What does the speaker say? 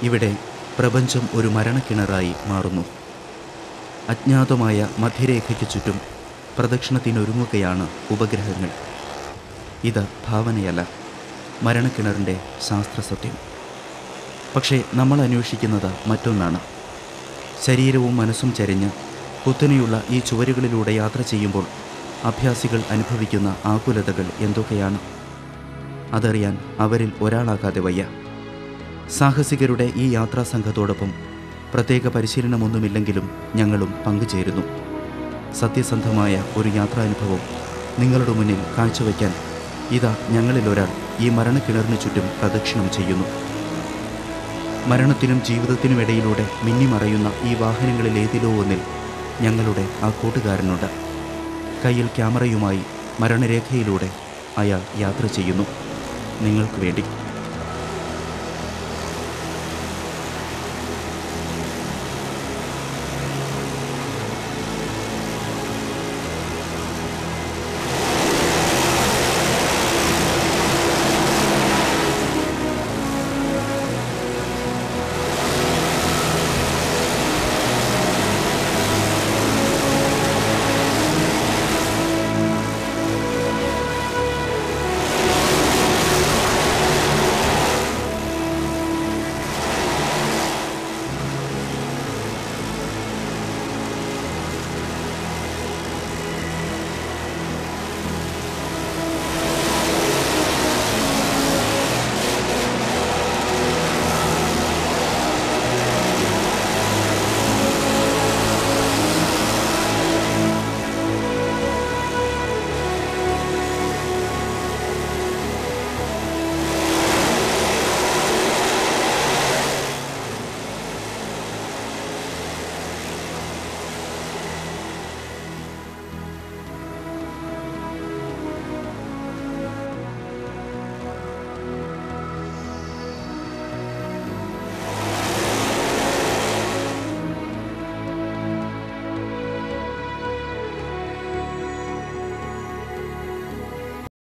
ഇവിടെ പ്രപഞ്ചം ഒരു മരണക്കിണറായി മാറുന്നു. അജ്ഞാതമായ മധ്യരേഖയ്ക്ക് ചുറ്റും പ്രദക്ഷിണത്തിനൊരുങ്ങുകയാണ് ഉപഗ്രഹങ്ങൾ. ഇത് ഭാവനയല്ല, മരണക്കിണറിൻ്റെ ശാസ്ത്രസത്യം. പക്ഷേ നമ്മൾ അന്വേഷിക്കുന്നത് മറ്റൊന്നാണ്. ശരീരവും മനസ്സും ചരിഞ്ഞ് കുത്തനെയുള്ള ഈ ചുവരുകളിലൂടെ യാത്ര ചെയ്യുമ്പോൾ അഭ്യാസികൾ അനുഭവിക്കുന്ന ആകുലതകൾ എന്തൊക്കെയാണ്? അതറിയാൻ അവരിൽ ഒരാളാകാതെ വയ്യ. സാഹസികരുടെ ഈ യാത്രാ സംഘത്തോടൊപ്പം പ്രത്യേക പരിശീലനമൊന്നുമില്ലെങ്കിലും ഞങ്ങളും പങ്കുചേരുന്നു. സത്യസന്ധമായ ഒരു യാത്രാനുഭവം നിങ്ങളുടെ മുന്നിൽ കാഴ്ചവെക്കാൻ ഇതാ ഞങ്ങളിലൊരാൾ ഈ മരണക്കിണറിന് ചുറ്റും പ്രദക്ഷിണം ചെയ്യുന്നു. മരണത്തിനും ജീവിതത്തിനുമിടയിലൂടെ മിന്നിമറയുന്ന ഈ വാഹനങ്ങളിലേതിലോ ഒന്നിൽ ഞങ്ങളുടെ ആ കൂട്ടുകാരനുണ്ട്. കയ്യിൽ ക്യാമറയുമായി മരണരേഖയിലൂടെ അയാൾ യാത്ര ചെയ്യുന്നു, നിങ്ങൾക്ക് വേണ്ടി.